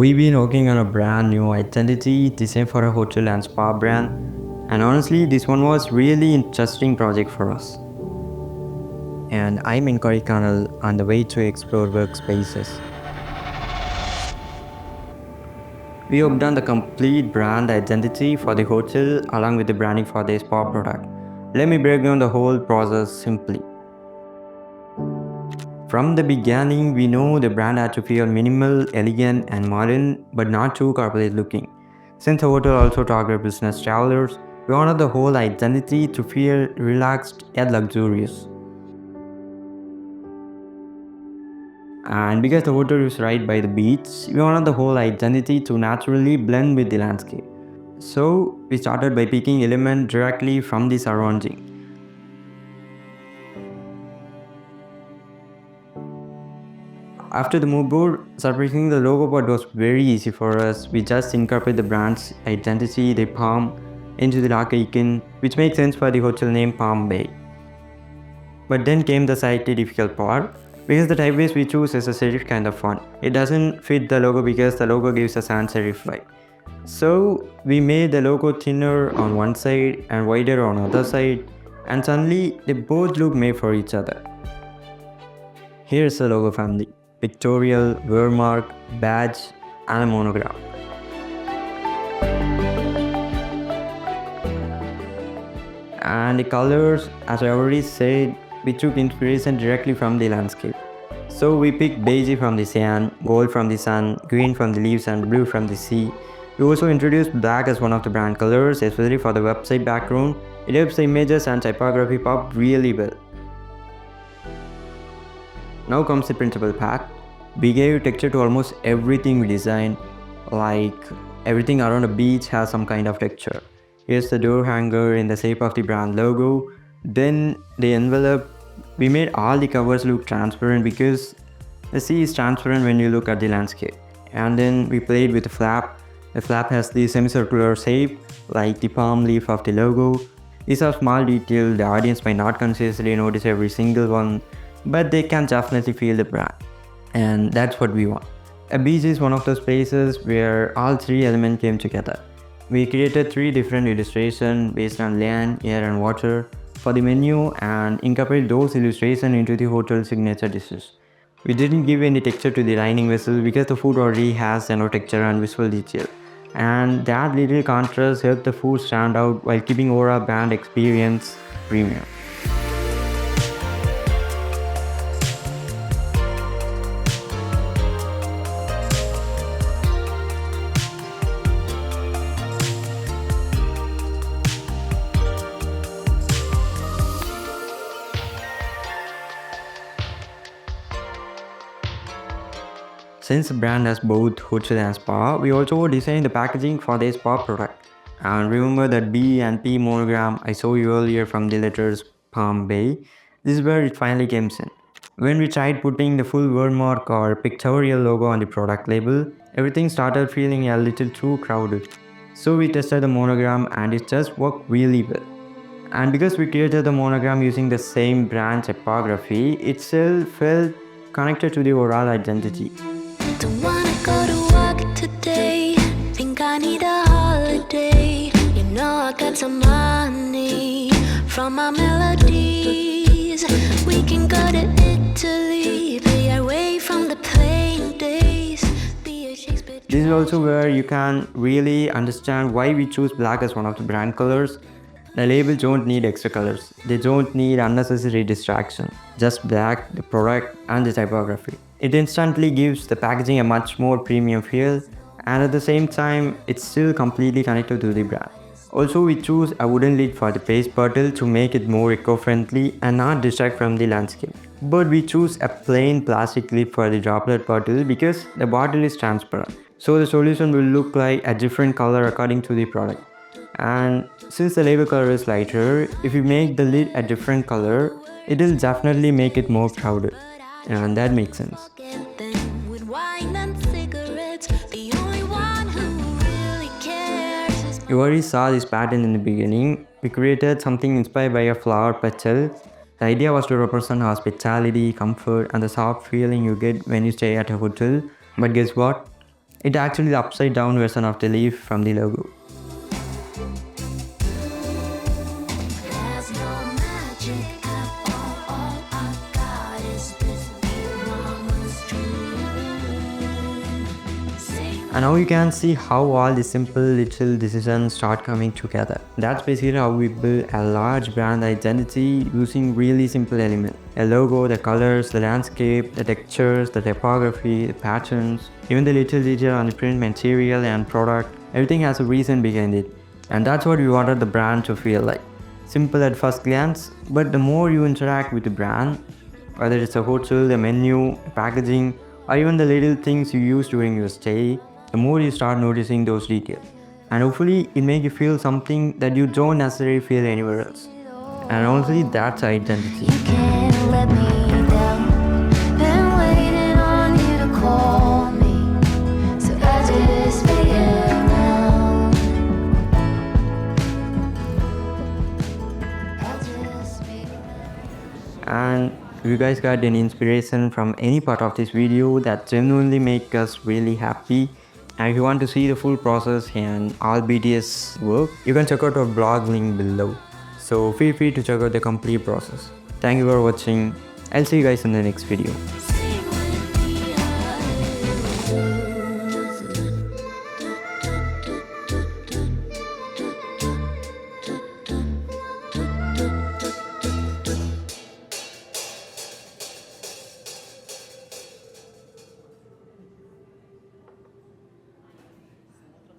We've been working on a brand new identity designed for a hotel and spa brand, and honestly, this one was really interesting project for us. And I'm in Kodaikanal on the way to explore workspaces. We worked on the complete brand identity for the hotel along with the branding for the spa product. Let me break down the whole process simply. From the beginning, we know the brand had to feel minimal, elegant, and modern, but not too corporate looking. Since the hotel also targeted business travelers, we wanted the whole identity to feel relaxed yet luxurious. And because the hotel is right by the beach, we wanted the whole identity to naturally blend with the landscape. So we started by picking elements directly from the surrounding. After the mood board, surprisingly the logo part was very easy for us. We just incorporate the brand's identity, the palm, into the logo icon, which makes sense for the hotel name Palm Bay. But then came the slightly difficult part, because the typeface we choose is a serif kind of font. It doesn't fit the logo because the logo gives a sans serif vibe. So we made the logo thinner on one side and wider on other side, and suddenly they both look made for each other. Here's the logo family: pictorial, wordmark, badge, and a monogram. And the colors, as I already said, we took inspiration directly from the landscape. So we picked beige from the sand, gold from the sun, green from the leaves, and blue from the sea. We also introduced black as one of the brand colors, especially for the website background. It helps the images and typography pop really well. Now comes the principal part. We gave texture to almost everything we designed, like everything around the beach has some kind of texture. Here's the door hanger in the shape of the brand logo. Then the envelope, we made all the covers look transparent because the sea is transparent when you look at the landscape. And then we played with the flap. The flap has the semicircular shape like the palm leaf of the logo. These are small details the audience might not consciously notice every single one, but they can definitely feel the brand. And that's what we want. A beach is one of those places where all three elements came together. We created 3 different illustrations based on land, air, and water for the menu and incorporated those illustrations into the hotel signature dishes. We didn't give any texture to the dining vessel because the food already has no texture and visual detail. And that little contrast helped the food stand out while keeping overall brand experience premium. Since the brand has both hotel and spa, we also designed the packaging for the spa product. And remember that B and P monogram I saw you earlier from the letters Palm Bay? This is where it finally came in. When we tried putting the full wordmark or pictorial logo on the product label, everything started feeling a little too crowded. So we tested the monogram and it just worked really well. And because we created the monogram using the same brand typography, it still felt connected to the overall identity. Don't wanna go to work today. Think I need a holiday. You know I got some money from my melodies. We can go to Italy, be away from the plain days. Be a Shakespeare. This is also where you can really understand why we choose black as one of the brand colors. The labels don't need extra colors. They don't need unnecessary distraction. Just black, the product, and the typography. It instantly gives the packaging a much more premium feel, and at the same time, it's still completely connected to the brand. Also, we choose a wooden lid for the paste bottle to make it more eco-friendly and not distract from the landscape. But we choose a plain plastic lid for the droplet bottle because the bottle is transparent. So the solution will look like a different color according to the product. And since the label color is lighter, if you make the lid a different color, it will definitely make it more crowded. And that makes sense. With wine and cigarettes, the only one who really cares is You already saw this pattern in the beginning. We created something inspired by a flower petal. The idea was to represent hospitality, comfort, and the soft feeling you get when you stay at a hotel. But guess what? It's actually the upside down version of the leaf from the logo. There's no magic at all I got is this big mama's dream. Sing And now you can see how all the simple little decisions start coming together. That's basically how we build a large brand identity using really simple elements. A logo, the colors, the landscape, the textures, the typography, the patterns, even the little detail on the print material and product. Everything has a reason behind it. And that's what we wanted the brand to feel like. Simple at first glance, but the more you interact with the brand, whether it's a hotel, the menu, packaging, or even the little things you use during your stay, the more you start noticing those details. And hopefully it makes you feel something that you don't necessarily feel anywhere else. And honestly, that's identity. you can't let me down. Been waiting on you to call me, so I just be around. I just be And if you guys got any inspiration from any part of this video that genuinely make us really happy, and if you want to see the full process and all BTS work, you can check out our blog link below. So feel free to check out the complete process. Thank you for watching. I'll see you guys in the next video.